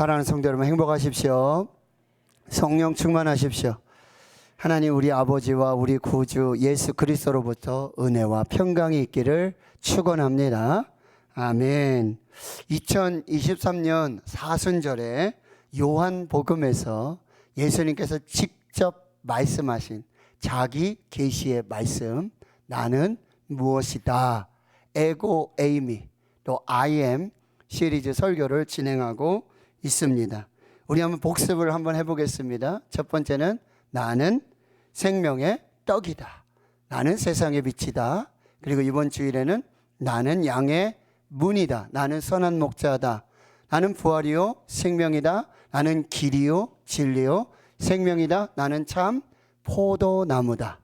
사랑하는 성도 여러분, 행복하십시오. 성령 충만하십시오. 하나님 우리 아버지와 우리 구주 예수 그리스도로부터 은혜와 평강이 있기를 축원합니다. 아멘. 2023년 사순절에 요한복음에서 예수님께서 직접 말씀하신 자기 계시의 말씀, 나는 무엇이다, 에고 에이미, 또 I am 시리즈 설교를 진행하고 있습니다. 우리 한번 복습을 한번 해보겠습니다. 첫 번째는 나는 생명의 떡이다, 나는 세상의 빛이다. 그리고 이번 주일에는 나는 양의 문이다, 나는 선한 목자다, 나는 부활이요 생명이다, 나는 길이요 진리요 생명이다, 나는 참 포도나무다.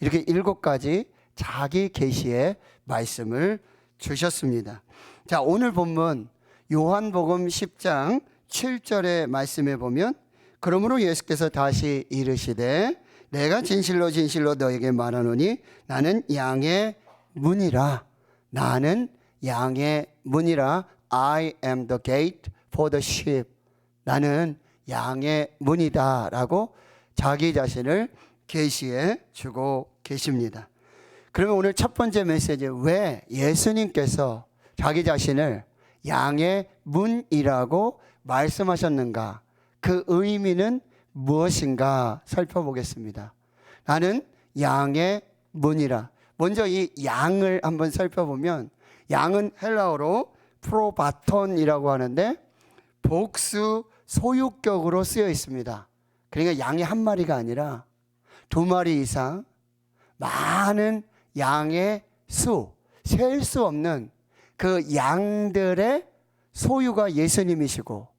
이렇게 7가지 자기 계시의 말씀을 주셨습니다. 자, 오늘 본문 요한복음 10장 7절의 말씀에 보면, 그러므로 예수께서 다시 이르시되 내가 진실로 진실로 너에게 말하노니 나는 양의 문이라, 나는 양의 문이라. I am the gate for the sheep. 나는 양의 문이다 라고 자기 자신을 계시해 주고 계십니다. 그러면 오늘 첫 번째 메시지, 왜 예수님께서 자기 자신을 양의 문이라고 말씀하셨는가, 그 의미는 무엇인가 살펴보겠습니다. 나는 양의 문이라. 먼저 이 양을 한번 살펴보면, 양은 헬라어로 프로바톤이라고 하는데 복수 소유격으로 쓰여 있습니다. 그러니까 양이 한 마리가 아니라 2마리 이상 많은 양의 수, 셀 수 없는 그 양들의 소유가 예수님이시고,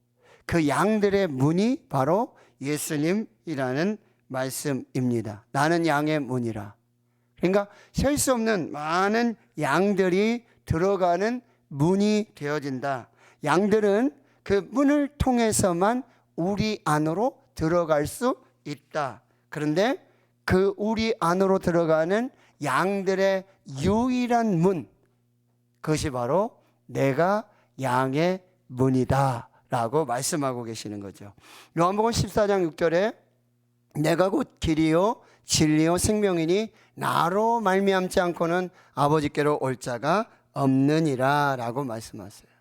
그 양들의 문이 바로 예수님이라는 말씀입니다. 나는 양의 문이라. 그러니까 셀 수 없는 많은 양들이 들어가는 문이 되어진다. 양들은 그 문을 통해서만 우리 안으로 들어갈 수 있다. 그런데 그 우리 안으로 들어가는 양들의 유일한 문, 그것이 바로 내가 양의 문이다 라고 말씀하고 계시는 거죠. 요한복음 14장 6절에 내가 곧 길이요 진리요 생명이니 나로 말미암지 않고는 아버지께로 올 자가 없느니라 라고 말씀하세요.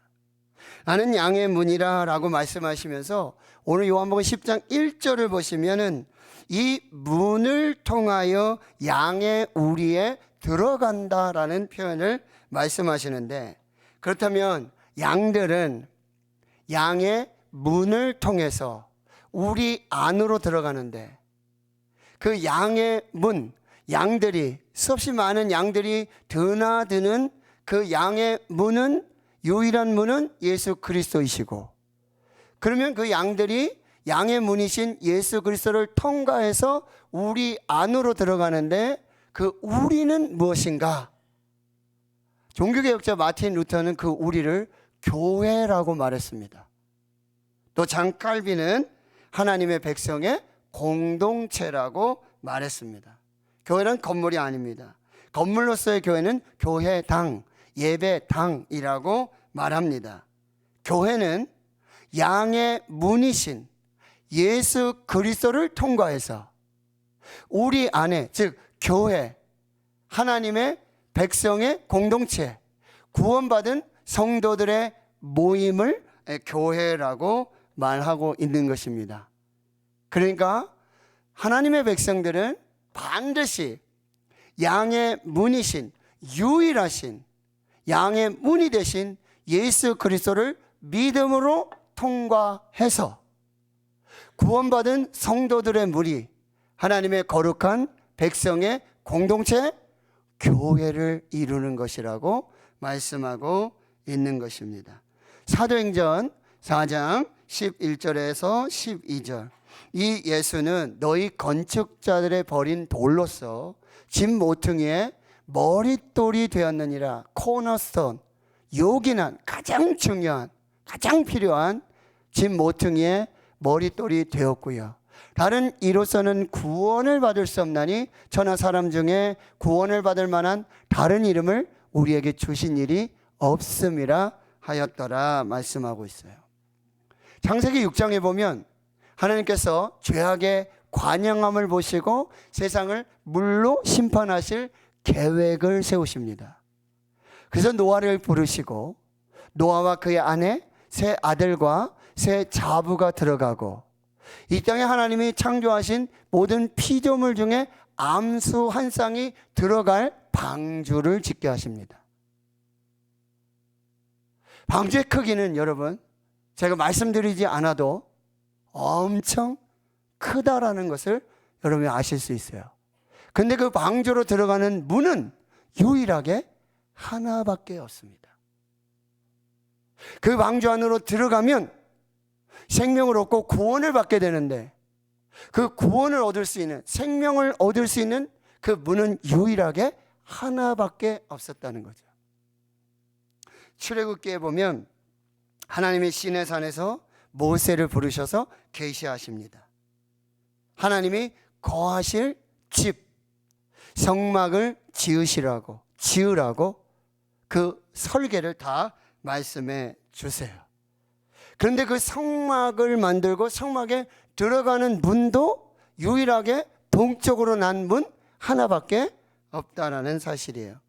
나는 양의 문이라 라고 말씀하시면서 오늘 요한복음 10장 1절을 보시면은 이 문을 통하여 양의 우리에 들어간다라는 표현을 말씀하시는데, 그렇다면 양들은 양의 문을 통해서 우리 안으로 들어가는데, 그 양의 문, 양들이 수없이 많은 양들이 드나드는 그 양의 문은, 유일한 문은 예수 그리스도이시고, 그러면 그 양들이 양의 문이신 예수 그리스도를 통과해서 우리 안으로 들어가는데, 그 우리는 무엇인가? 종교개혁자 마틴 루터는 그 우리를 교회라고 말했습니다. 또 장 칼빈은 하나님의 백성의 공동체라고 말했습니다. 교회는 건물이 아닙니다. 건물로서의 교회는 교회당, 예배당이라고 말합니다. 교회는 양의 문이신 예수 그리스도를 통과해서 우리 안에, 즉 교회, 하나님의 백성의 공동체, 구원받은 성도들의 모임을 교회라고 말하고 있는 것입니다. 그러니까 하나님의 백성들은 반드시 양의 문이신, 유일하신 양의 문이 되신 예수 그리스도를 믿음으로 통과해서 구원받은 성도들의 무리, 하나님의 거룩한 백성의 공동체, 교회를 이루는 것이라고 말씀하고 있는 것입니다. 사도행전 4장 11절에서 12절, 이 예수는 너희 건축자들의 버린 돌로서 집 모퉁이의 머릿돌이 되었느니라. 코너스톤, 요긴한, 가장 중요한, 가장 필요한 집 모퉁이의 머릿돌이 되었고요. 다른 이로서는 구원을 받을 수 없나니 천하 사람 중에 구원을 받을 만한 다른 이름을 우리에게 주신 일이 없음이라 하였더라 말씀하고 있어요. 창세기 6장에 보면 하나님께서 죄악의 관영함을 보시고 세상을 물로 심판하실 계획을 세우십니다. 그래서 노아를 부르시고 노아와 그의 아내, 세 아들과 세 자부가 들어가고 이 땅에 하나님이 창조하신 모든 피조물 중에 암수 한 쌍이 들어갈 방주를 짓게 하십니다. 방주의 크기는 여러분 제가 말씀드리지 않아도 엄청 크다라는 것을 여러분이 아실 수 있어요. 근데 그 방주로 들어가는 문은 유일하게 하나밖에 없습니다. 그 방주 안으로 들어가면 생명을 얻고 구원을 받게 되는데 그 구원을 얻을 수 있는, 생명을 얻을 수 있는 그 문은 유일하게 하나밖에 없었다는 거죠. 출애굽기에 보면 하나님이 시내산에서 모세를 부르셔서 계시하십니다. 하나님이 거하실 집, 성막을 지으라고 그 설계를 다 말씀해 주세요. 그런데 그 성막을 만들고 성막에 들어가는 문도 유일하게 동쪽으로 난 문 하나밖에 없다라는 사실이에요.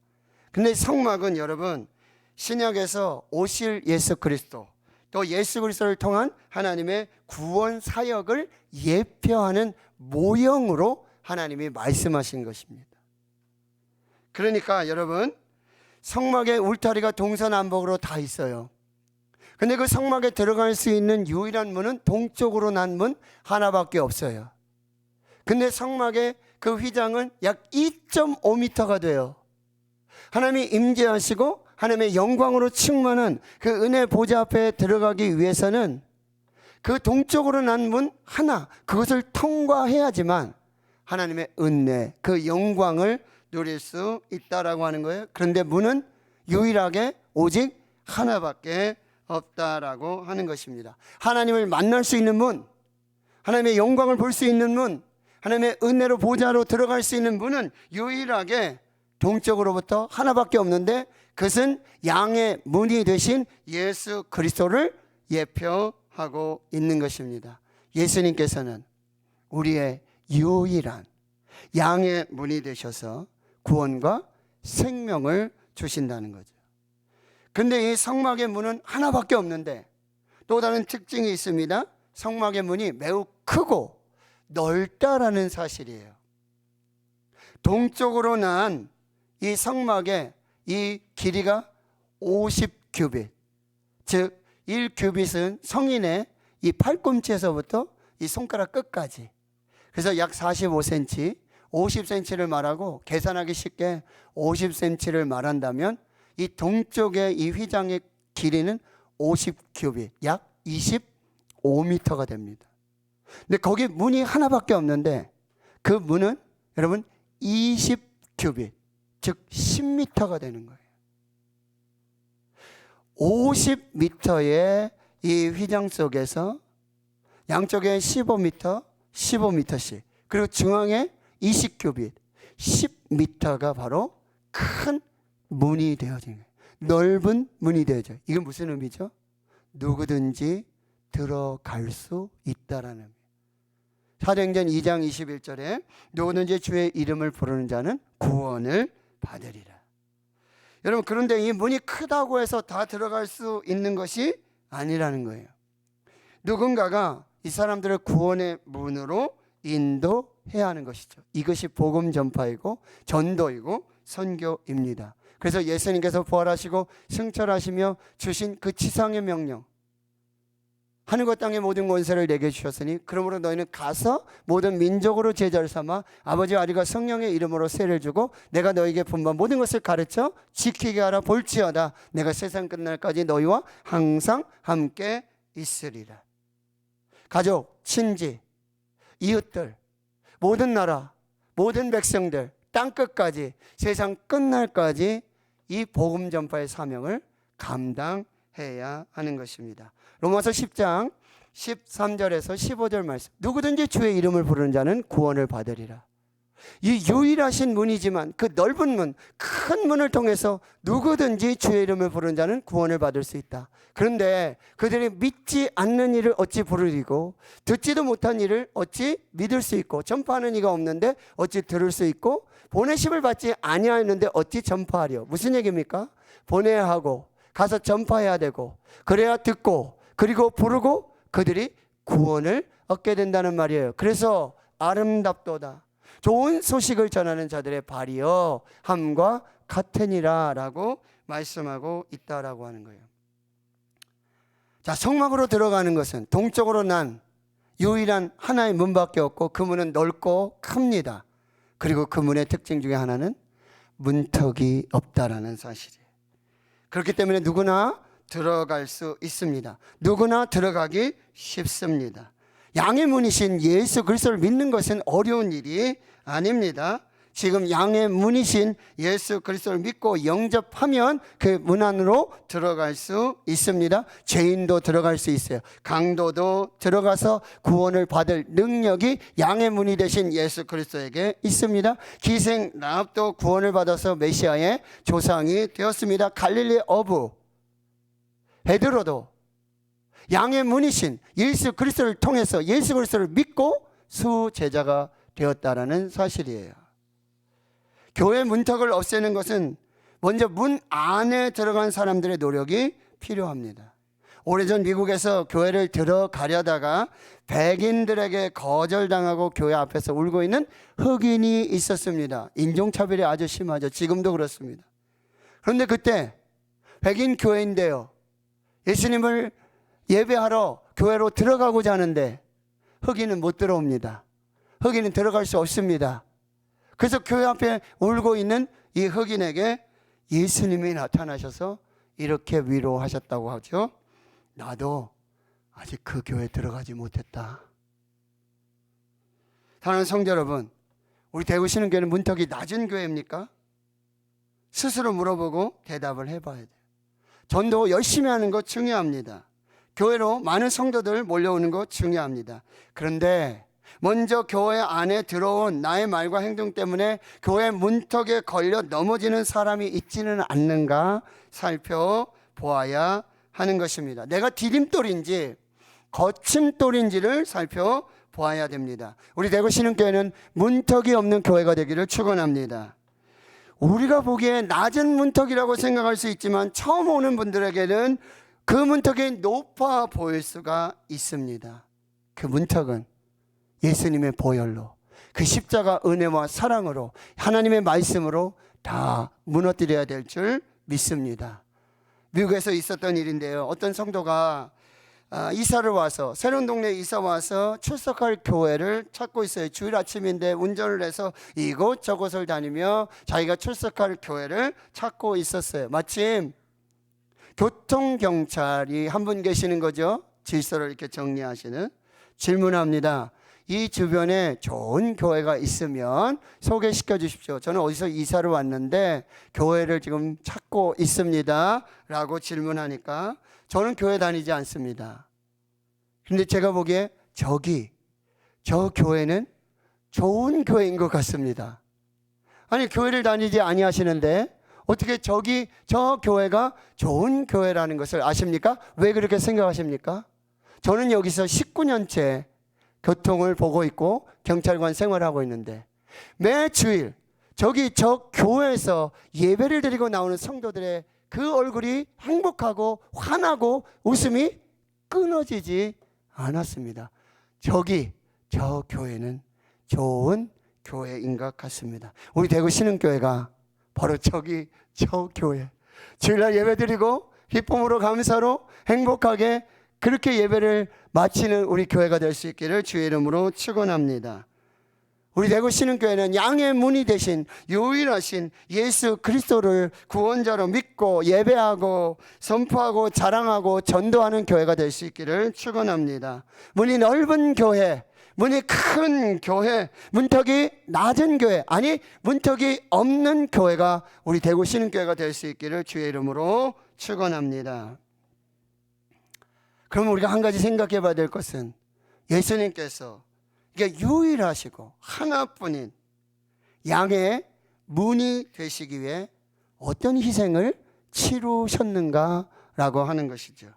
근데 성막은 여러분 신약에서 오실 예수 그리스도, 또 예수 그리스도를 통한 하나님의 구원 사역을 예표하는 모형으로 하나님이 말씀하신 것입니다. 그러니까 여러분 성막의 울타리가 동서남북으로 다 있어요. 근데 그 성막에 들어갈 수 있는 유일한 문은 동쪽으로 난 문 하나밖에 없어요. 근데 성막의 그 휘장은 약 2.5m가 돼요. 하나님이 임재하시고 하나님의 영광으로 충만한 그 은혜 보좌 앞에 들어가기 위해서는 그 동쪽으로 난 문 하나, 그것을 통과해야지만 하나님의 은혜, 그 영광을 누릴 수 있다라고 하는 거예요. 그런데 문은 유일하게 오직 하나밖에 없다라고 하는 것입니다. 하나님을 만날 수 있는 문, 하나님의 영광을 볼 수 있는 문, 하나님의 은혜로 보좌로 들어갈 수 있는 문은 유일하게 동쪽으로부터 하나밖에 없는데 그것은 양의 문이 되신 예수 그리스도를 예표하고 있는 것입니다. 예수님께서는 우리의 유일한 양의 문이 되셔서 구원과 생명을 주신다는 거죠. 근데 이 성막의 문은 하나밖에 없는데 또 다른 특징이 있습니다. 성막의 문이 매우 크고 넓다라는 사실이에요. 동쪽으로 난 이 성막의 이 길이가 50규빗, 즉 1규빗은 성인의 이 팔꿈치에서부터 이 손가락 끝까지, 그래서 약 45cm, 50cm를 말하고 계산하기 쉽게 50cm를 말한다면 이 동쪽의 이 휘장의 길이는 50규빗, 약 25m가 됩니다. 근데 거기 문이 하나밖에 없는데 그 문은 여러분 20규빗, 즉 10m가 되는 거예요. 50m의 이 휘장 속에서 양쪽에 15m, 15m씩, 그리고 중앙에 20규빗, 10m가 바로 큰 문이 되어진 거예요. 넓은 문이 되어져요. 이게 무슨 의미죠? 누구든지 들어갈 수 있다라는 의미. 사도행전 2장 21절에 누구든지 주의 이름을 부르는 자는 구원을 받으리라. 여러분, 그런데 이 문이 크다고 해서 다 들어갈 수 있는 것이 아니라는 거예요. 누군가가 이 사람들을 구원의 문으로 인도해야 하는 것이죠. 이것이 복음 전파이고 전도이고 선교입니다. 그래서 예수님께서 부활하시고 승천하시며 주신 그 지상의 명령, 하늘과 땅의 모든 권세를 내게 주셨으니 그러므로 너희는 가서 모든 민족으로 제자를 삼아 아버지와 아들과 성령의 이름으로 세를 주고 내가 너희에게 분부한 모든 것을 가르쳐 지키게 하라. 볼지어다 내가 세상 끝날까지 너희와 항상 함께 있으리라. 가족, 친지, 이웃들, 모든 나라, 모든 백성들, 땅끝까지, 세상 끝날까지 이 복음 전파의 사명을 감당해야 하는 것입니다. 로마서 10장 13절에서 15절 말씀, 누구든지 주의 이름을 부르는 자는 구원을 받으리라. 이 유일하신 문이지만 그 넓은 문, 큰 문을 통해서 누구든지 주의 이름을 부르는 자는 구원을 받을 수 있다. 그런데 그들이 믿지 않는 이를 어찌 부르리고 듣지도 못한 이를 어찌 믿을 수 있고 전파하는 이가 없는데 어찌 들을 수 있고 보내심을 받지 아니하였는데 어찌 전파하려. 무슨 얘기입니까? 보내야 하고 가서 전파해야 되고 그래야 듣고 그리고 부르고 그들이 구원을 얻게 된다는 말이에요. 그래서 아름답도다. 좋은 소식을 전하는 자들의 발이여 함과 같으니라 라고 말씀하고 있다라고 하는 거예요. 자, 성막으로 들어가는 것은 동쪽으로 난 유일한 하나의 문밖에 없고 그 문은 넓고 큽니다. 그리고 그 문의 특징 중에 하나는 문턱이 없다라는 사실이에요. 그렇기 때문에 누구나 들어갈 수 있습니다. 누구나 들어가기 쉽습니다. 양의 문이신 예수 그리스도를 믿는 것은 어려운 일이 아닙니다. 지금 양의 문이신 예수 그리스도를 믿고 영접하면 그 문 안으로 들어갈 수 있습니다. 죄인도 들어갈 수 있어요. 강도도 들어가서 구원을 받을 능력이 양의 문이 되신 예수 그리스도에게 있습니다. 기생 라합도 구원을 받아서 메시아의 조상이 되었습니다. 갈릴리 어부 베드로도 양의 문이신 예수 그리스도를 통해서 예수 그리스도를 믿고 수제자가 되었다라는 사실이에요. 교회 문턱을 없애는 것은 먼저 문 안에 들어간 사람들의 노력이 필요합니다. 오래전 미국에서 교회를 들어가려다가 백인들에게 거절당하고 교회 앞에서 울고 있는 흑인이 있었습니다. 인종차별이 아주 심하죠. 지금도 그렇습니다. 그런데 그때 백인 교회인데요, 예수님을 예배하러 교회로 들어가고자 하는데 흑인은 못 들어옵니다. 흑인은 들어갈 수 없습니다. 그래서 교회 앞에 울고 있는 이 흑인에게 예수님이 나타나셔서 이렇게 위로하셨다고 하죠. 나도 아직 그 교회에 들어가지 못했다. 사랑하는 성도 여러분, 우리 대구 신흥교회는 문턱이 낮은 교회입니까? 스스로 물어보고 대답을 해봐야 돼요. 전도 열심히 하는 거 중요합니다. 교회로 많은 성도들 몰려오는 거 중요합니다. 그런데 먼저 교회 안에 들어온 나의 말과 행동 때문에 교회 문턱에 걸려 넘어지는 사람이 있지는 않는가 살펴보아야 하는 것입니다. 내가 디딤돌인지 거침돌인지를 살펴보아야 됩니다. 우리 대구 신흥교회는 문턱이 없는 교회가 되기를 축원합니다. 우리가 보기에 낮은 문턱이라고 생각할 수 있지만 처음 오는 분들에게는 그 문턱이 높아 보일 수가 있습니다. 그 문턱은 예수님의 보혈로, 그 십자가 은혜와 사랑으로, 하나님의 말씀으로 다 무너뜨려야 될 줄 믿습니다. 미국에서 있었던 일인데요, 어떤 성도가 이사를 와서, 새로운 동네에 이사 와서 출석할 교회를 찾고 있어요. 주일 아침인데 운전을 해서 이곳저곳을 다니며 자기가 출석할 교회를 찾고 있었어요. 마침 교통경찰이 한 분 계시는 거죠. 질서를 이렇게 정리하시는. 질문합니다. 이 주변에 좋은 교회가 있으면 소개시켜 주십시오. 저는 어디서 이사를 왔는데 교회를 지금 찾고 있습니다 라고 질문하니까 저는 교회 다니지 않습니다. 근데 제가 보기에 저 교회는 좋은 교회인 것 같습니다. 아니, 교회를 다니지 아니하시는데 어떻게 저 교회가 좋은 교회라는 것을 아십니까? 왜 그렇게 생각하십니까? 저는 여기서 19년째 교통을 보고 있고 경찰관 생활하고 있는데 매 주일 저 교회에서 예배를 드리고 나오는 성도들의 그 얼굴이 행복하고 환하고 웃음이 끊어지지 않았습니다. 저 교회는 좋은 교회인 것 같습니다. 우리 대구 신흥교회가 바로 저 교회, 주일날 예배 드리고 기쁨으로 감사로 행복하게 그렇게 예배를 마치는 우리 교회가 될 수 있기를 주의 이름으로 축원합니다. 우리 대구 신흥교회는 양의 문이 되신 유일하신 예수 그리스도를 구원자로 믿고 예배하고 선포하고 자랑하고 전도하는 교회가 될 수 있기를 축원합니다. 문이 넓은 교회, 문이 큰 교회, 문턱이 낮은 교회, 아니 문턱이 없는 교회가 우리 대구 신흥교회가 될 수 있기를 주의 이름으로 축원합니다. 그럼 우리가 한 가지 생각해 봐야 될 것은 예수님께서 이게 유일하시고 하나뿐인 양의 문이 되시기 위해 어떤 희생을 치루셨는가라고 하는 것이죠.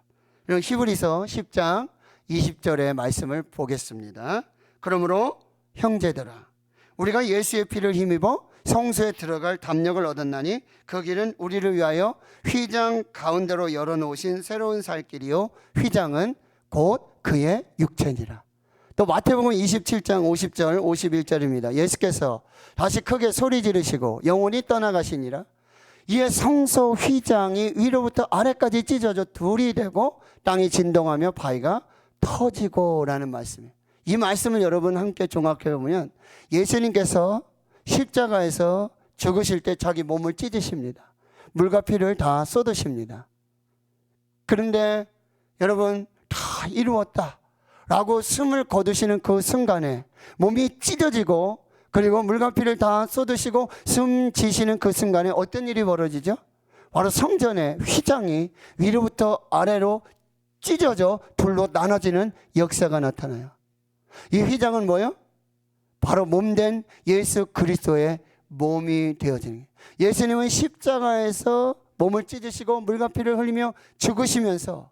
그럼 히브리서 10장 20절의 말씀을 보겠습니다. 그러므로 형제들아, 우리가 예수의 피를 힘입어 성소에 들어갈 담력을 얻었나니 그 길은 우리를 위하여 휘장 가운데로 열어놓으신 새로운 살 길이요 휘장은 곧 그의 육체니라. 또 마태복음 27장 50절 51절입니다. 예수께서 다시 크게 소리 지르시고 영원히 떠나가시니라. 이에 성소 휘장이 위로부터 아래까지 찢어져 둘이 되고 땅이 진동하며 바위가 터지고 라는 말씀이에요. 이 말씀을 여러분 함께 종합해 보면 예수님께서 십자가에서 죽으실 때 자기 몸을 찢으십니다. 물과 피를 다 쏟으십니다. 그런데 여러분 다 이루었다 라고 숨을 거두시는 그 순간에 몸이 찢어지고 그리고 물과 피를 다 쏟으시고 숨 지시는 그 순간에 어떤 일이 벌어지죠? 바로 성전의 휘장이 위로부터 아래로 찢어져 둘로 나눠지는 역사가 나타나요. 이 휘장은 뭐예요? 바로 몸된 예수 그리스도의 몸이 되어지는 거예요. 예수님은 십자가에서 몸을 찢으시고 물과 피를 흘리며 죽으시면서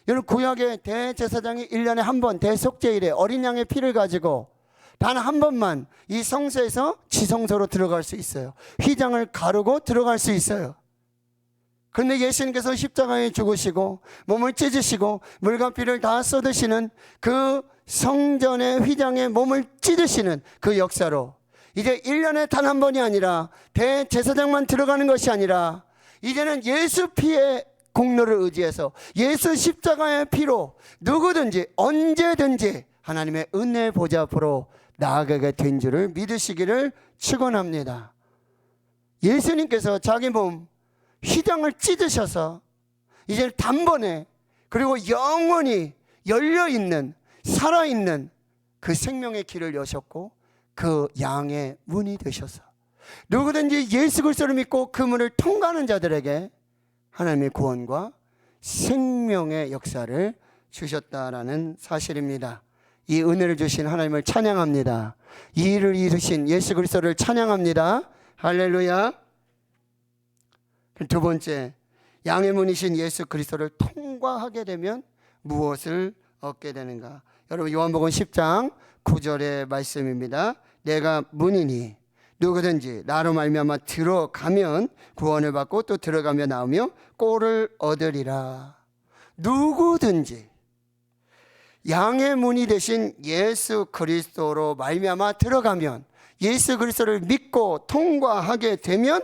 여러분 구약의 대제사장이 1년에 한 번 대속죄일에 어린 양의 피를 가지고 단 한 번만 이 성소에서 지성소로 들어갈 수 있어요. 휘장을 가르고 들어갈 수 있어요. 그런데 예수님께서 십자가에 죽으시고 몸을 찢으시고 물과 피를 다 쏟으시는 그 성전의 휘장에 몸을 찢으시는 그 역사로 이제 1년에 단 한 번이 아니라 대제사장만 들어가는 것이 아니라 이제는 예수 피의 공로를 의지해서 예수 십자가의 피로 누구든지 언제든지 하나님의 은혜 보좌 앞으로 나아가게 된 줄을 믿으시기를 축원합니다. 예수님께서 자기 몸 휘장을 찢으셔서 이제 단번에 그리고 영원히 열려있는 살아있는 그 생명의 길을 여셨고 그 양의 문이 되셔서 누구든지 예수 그리스도를 믿고 그 문을 통과하는 자들에게 하나님의 구원과 생명의 역사를 주셨다라는 사실입니다. 이 은혜를 주신 하나님을 찬양합니다. 이 일을 이루신 예수 그리스도를 찬양합니다. 할렐루야. 두 번째, 양의 문이신 예수 그리스도를 통과하게 되면 무엇을 얻게 되는가? 여러분 요한복음 10장 9절의 말씀입니다. 내가 문이니 누구든지 나로 말미암아 들어가면 구원을 받고 또 들어가며 나오며 꼴을 얻으리라. 누구든지 양의 문이 되신 예수 그리스도로 말미암아 들어가면 예수 그리스도를 믿고 통과하게 되면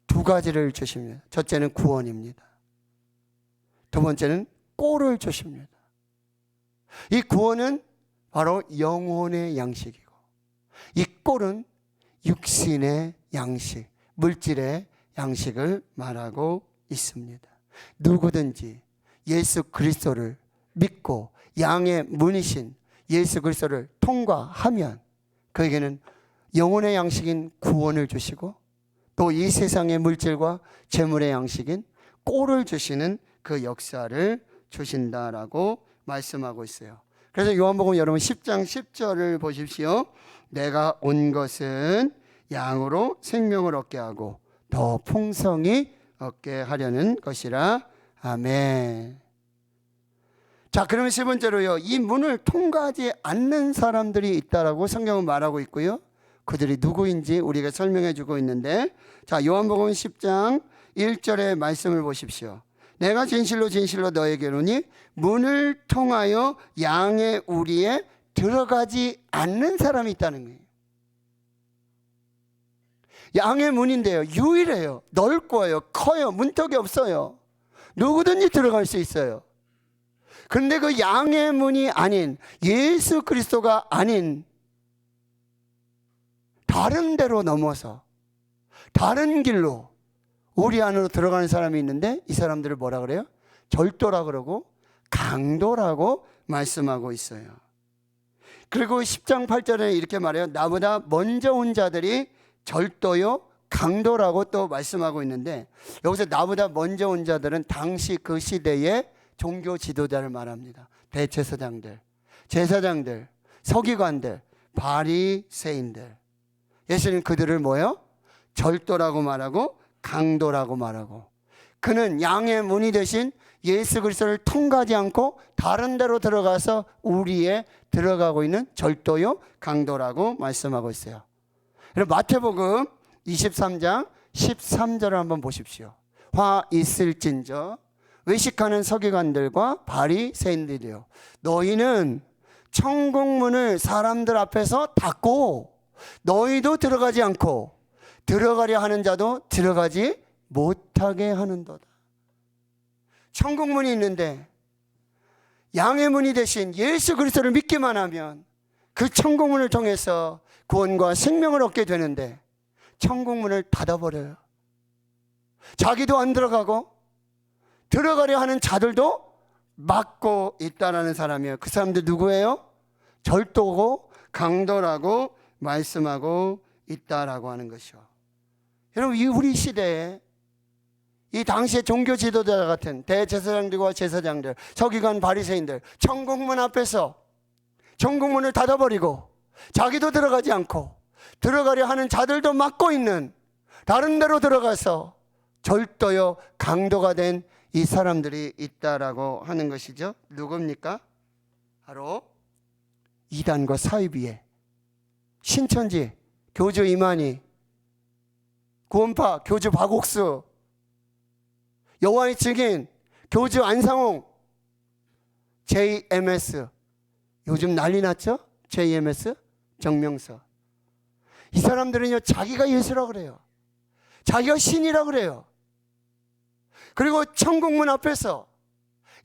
두 가지를 주십니다. 첫째는 구원입니다. 두 번째는 꼴을 주십니다. 이 구원은 바로 영혼의 양식이고 이 꼴은 육신의 양식, 물질의 양식을 말하고 있습니다. 누구든지 예수 그리스도를 믿고 양의 문이신 예수 그리스도를 통과하면 그에게는 영혼의 양식인 구원을 주시고 또 이 세상의 물질과 재물의 양식인 꼴을 주시는 그 역사를 주신다라고 말씀하고 있어요. 그래서 요한복음 여러분 10장 10절을 보십시오. 내가 온 것은 양으로 생명을 얻게 하고 더 풍성히 얻게 하려는 것이라. 아멘. 자, 그러면 세 번째로요, 이 문을 통과하지 않는 사람들이 있다라고 성경은 말하고 있고요. 그들이 누구인지 우리가 설명해 주고 있는데, 자, 요한복음 10장 1절의 말씀을 보십시오. 내가 진실로 진실로 너에게 이르노니 문을 통하여 양의 우리에 들어가지 않는 사람이 있다는 거예요. 양의 문인데요, 유일해요, 넓고요, 커요, 문턱이 없어요. 누구든지 들어갈 수 있어요. 그런데 그 양의 문이 아닌 예수 그리스도가 아닌 다른 데로 넘어서 다른 길로 우리 안으로 들어가는 사람이 있는데 이 사람들을 뭐라 그래요? 절도라 그러고 강도라고 말씀하고 있어요. 그리고 10장 8절에 이렇게 말해요. 나보다 먼저 온 자들이 절도요 강도라고 또 말씀하고 있는데, 여기서 나보다 먼저 온 자들은 당시 그 시대의 종교 지도자를 말합니다. 대제사장들, 제사장들, 서기관들, 바리새인들, 예수님 그들을 뭐예요? 절도라고 말하고 강도라고 말하고, 그는 양의 문이 되신 예수 그리스도를 통과하지 않고 다른 데로 들어가서 우리에 들어가고 있는 절도요 강도라고 말씀하고 있어요. 그럼 마태복음 23장 13절을 한번 보십시오. 화 있을진저 외식하는 서기관들과 바리새인들이요, 너희는 천국문을 사람들 앞에서 닫고 너희도 들어가지 않고 들어가려 하는 자도 들어가지 못하게 하는도다. 천국문이 있는데 양의 문이 되신 예수 그리스도를 믿기만 하면 그 천국문을 통해서 구원과 생명을 얻게 되는데 천국문을 닫아버려요. 자기도 안 들어가고 들어가려 하는 자들도 막고 있다라는 사람이에요. 그 사람들 누구예요? 절도고 강도라고 말씀하고 있다라고 하는 것이요. 여러분, 이 우리 시대에 이 당시의 종교 지도자 같은 대제사장들과 제사장들, 서기관, 바리새인들 천국문 앞에서 천국문을 닫아버리고 자기도 들어가지 않고 들어가려 하는 자들도 막고 있는, 다른 데로 들어가서 절도요 강도가 된 이 사람들이 있다라고 하는 것이죠. 누굽니까? 바로 이단과 사이비에 신천지 교주 이만희, 구원파 교주 박옥수, 여호와의 증인 교주 안상홍, JMS, 요즘 난리 났죠? JMS 정명서. 이 사람들은요 자기가 예수라고 그래요. 자기가 신이라고 그래요. 그리고 천국문 앞에서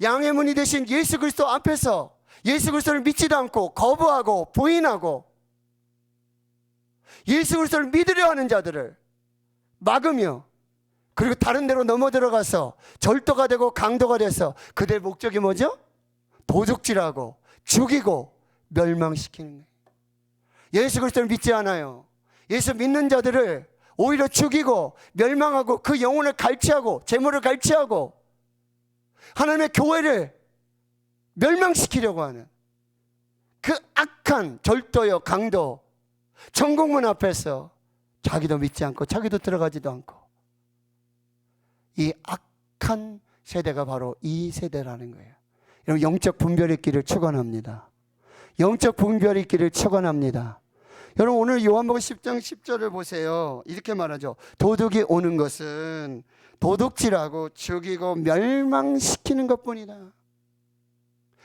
양의 문이 되신 예수 그리스도 앞에서 예수 그리스도를 믿지도 않고 거부하고 부인하고 예수 그리스도를 믿으려 하는 자들을 막으며, 그리고 다른 데로 넘어 들어가서 절도가 되고 강도가 돼서 그들의 목적이 뭐죠? 도둑질하고 죽이고 멸망시키는 거예요. 예수 그리스도를 믿지 않아요. 예수 믿는 자들을 오히려 죽이고 멸망하고 그 영혼을 갈취하고 재물을 갈취하고 하나님의 교회를 멸망시키려고 하는 그 악한 절도요 강도, 천국문 앞에서 자기도 믿지 않고 자기도 들어가지도 않고, 이 악한 세대가 바로 이 세대라는 거예요. 여러분, 영적 분별의 길을 축원합니다. 영적 분별의 길을 축원합니다. 여러분, 오늘 요한복음 10장 10절을 보세요. 이렇게 말하죠. 도둑이 오는 것은 도둑질하고 죽이고 멸망시키는 것뿐이다.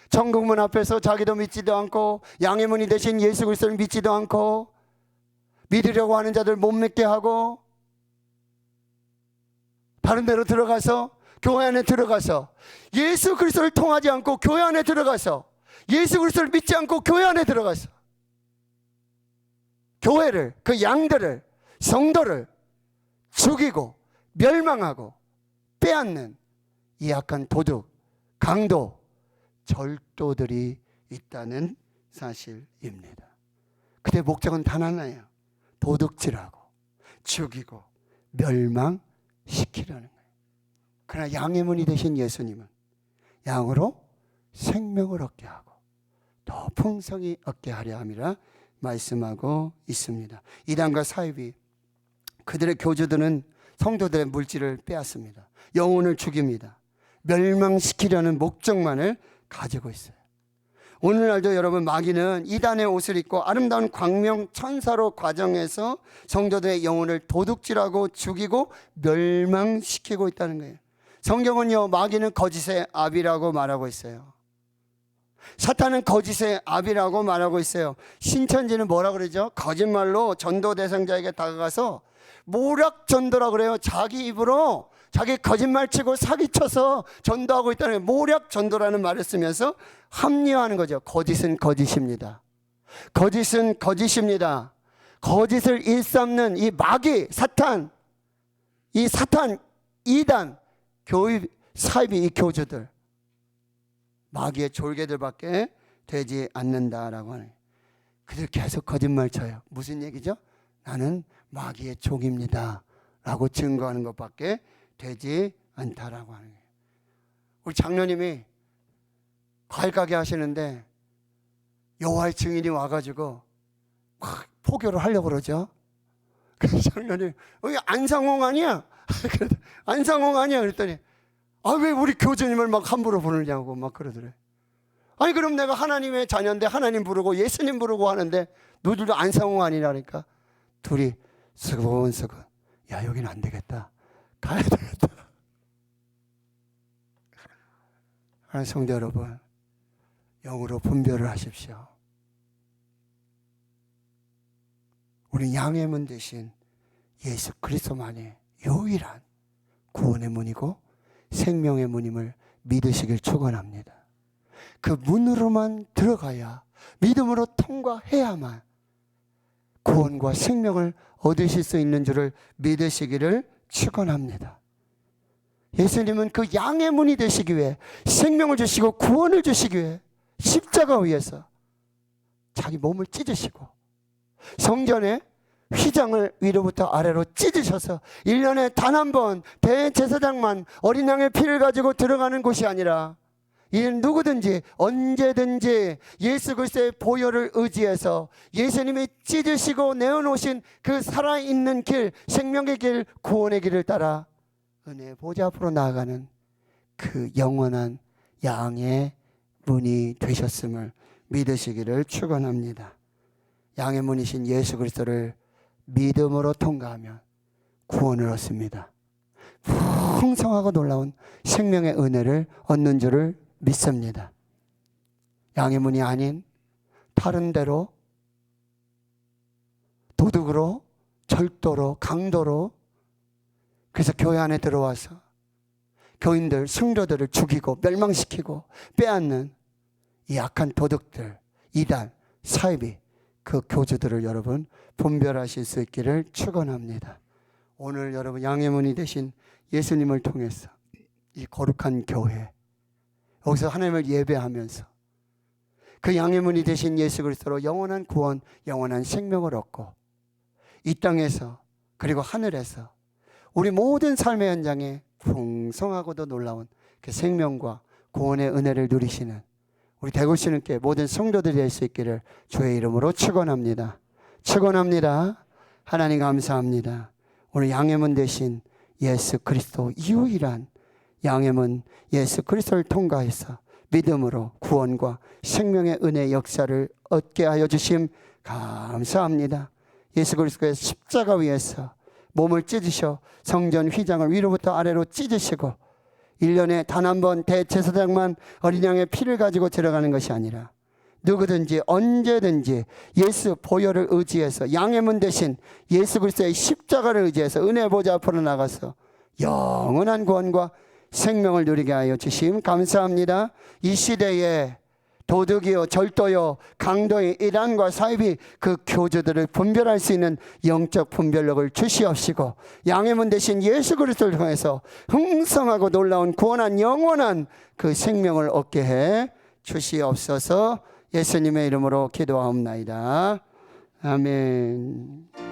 천국문 앞에서 자기도 믿지도 않고 양의 문이 되신 예수 그리스도를 믿지도 않고 믿으려고 하는 자들 못 믿게 하고 다른 데로 들어가서 교회 안에 들어가서 예수 그리스도를 통하지 않고 교회 안에 들어가서 예수 그리스도를 믿지 않고 교회 안에 들어가서 교회를, 그 양들을, 성도를 죽이고 멸망하고 빼앗는 이 약한 도둑, 강도, 절도들이 있다는 사실입니다. 그들의 목적은 단 하나예요. 도둑질하고 죽이고 멸망시키려는 거예요. 그러나 양의 문이 되신 예수님은 양으로 생명을 얻게 하고 더 풍성히 얻게 하려 함이라 말씀하고 있습니다. 이단과 사이비, 그들의 교주들은 성도들의 물질을 빼앗습니다. 영혼을 죽입니다. 멸망시키려는 목적만을 가지고 있어요. 오늘날도 여러분, 마귀는 이단의 옷을 입고 아름다운 광명 천사로 과정해서 성도들의 영혼을 도둑질하고 죽이고 멸망시키고 있다는 거예요. 성경은요, 마귀는 거짓의 아비라고 말하고 있어요. 사탄은 거짓의 아비라고 말하고 있어요. 신천지는 뭐라 그러죠? 거짓말로 전도 대상자에게 다가가서 모략 전도라고 그래요. 자기 입으로 자기 거짓말치고 사기쳐서 전도하고 있다는 거예요. 모략 전도라는 말을 쓰면서 합리화하는 거죠. 거짓은 거짓입니다. 거짓은 거짓입니다. 거짓을 일삼는 이 마귀, 사탄, 이 사탄, 이단, 교회, 사이비, 이 교주들, 마귀의 졸개들밖에 되지 않는다라고 하는, 그들 계속 거짓말 쳐요. 무슨 얘기죠? 나는 마귀의 종입니다 라고 증거하는 것밖에 되지 않다라고 하는 거예요. 우리 장로님이 과일 가게 하시는데 여호와의 증인이 와가지고 막 포교를 하려고 그러죠. 그 장로님, 여기 안상홍 아니야? 안상홍 아니야? 그랬더니 아, 왜 우리 교주님을 막 함부로 부르냐고 막 그러더래. 아니 그럼 내가 하나님의 자녀인데 하나님 부르고 예수님 부르고 하는데 너희들도 안상홍 아니라니까. 둘이 서근서근 야, 여기는 안 되겠다, 가야 되겠다. 성도 여러분, 영으로 분별을 하십시오. 우리 양의 문 대신 예수 그리스도만이 유일한 구원의 문이고 생명의 문임을 믿으시길 축원합니다. 그 문으로만 들어가야, 믿음으로 통과해야만 구원과 생명을 얻으실 수 있는 줄을 믿으시기를 축원합니다. 예수님은 그 양의 문이 되시기 위해, 생명을 주시고 구원을 주시기 위해 십자가 위에서 자기 몸을 찢으시고 성전에 휘장을 위로부터 아래로 찢으셔서 1년에 단 한 번 대제사장만 어린 양의 피를 가지고 들어가는 곳이 아니라 이는 누구든지 언제든지 예수 그리스도의 보혈을 의지해서 예수님이 찢으시고 내어놓으신 그 살아있는 길, 생명의 길, 구원의 길을 따라 은혜의 보좌 앞으로 나아가는 그 영원한 양의 문이 되셨음을 믿으시기를 축원합니다. 양의 문이신 예수 그리스도를 믿음으로 통과하면 구원을 얻습니다. 풍성하고 놀라운 생명의 은혜를 얻는 줄을 믿습니다. 양의 문이 아닌 다른 데로, 도둑으로, 절도로, 강도로, 그래서 교회 안에 들어와서 교인들, 성도들을 죽이고 멸망시키고 빼앗는 이 악한 도둑들, 이단, 사이비, 그 교주들을 여러분 분별하실 수 있기를 축원합니다. 오늘 여러분 양의 문이 되신 예수님을 통해서 이 거룩한 교회, 여기서 하나님을 예배하면서 그 양의 문이 되신 예수 그리스도로 영원한 구원, 영원한 생명을 얻고 이 땅에서 그리고 하늘에서 우리 모든 삶의 현장에 풍성하고도 놀라운 그 생명과 구원의 은혜를 누리시는 우리 대구신흥교회 모든 성도들이 될 수 있기를 주의 이름으로 축원합니다. 축원합니다. 하나님 감사합니다. 오늘 양의 문 되신 예수 그리스도, 유일한 양의 문 예수 그리스도를 통과해서 믿음으로 구원과 생명의 은혜 역사를 얻게 하여 주심 감사합니다. 예수 그리스도의 십자가 위에서 몸을 찢으셔 성전 휘장을 위로부터 아래로 찢으시고 1년에 단 한 번 대제사장만 어린 양의 피를 가지고 들어가는 것이 아니라 누구든지 언제든지 예수 보혈을 의지해서 양의 문 대신 예수 그리스도의 십자가를 의지해서 은혜 보좌 앞으로 나가서 영원한 구원과 생명을 누리게 하여 주심 감사합니다. 이 시대에 도둑이요, 절도요, 강도의 이단과 사이비 그 교주들을 분별할 수 있는 영적 분별력을 주시옵시고 양의 문 대신 예수 그리스도를 통해서 흥성하고 놀라운 구원한 영원한 그 생명을 얻게 해 주시옵소서. 예수님의 이름으로 기도하옵나이다. 아멘.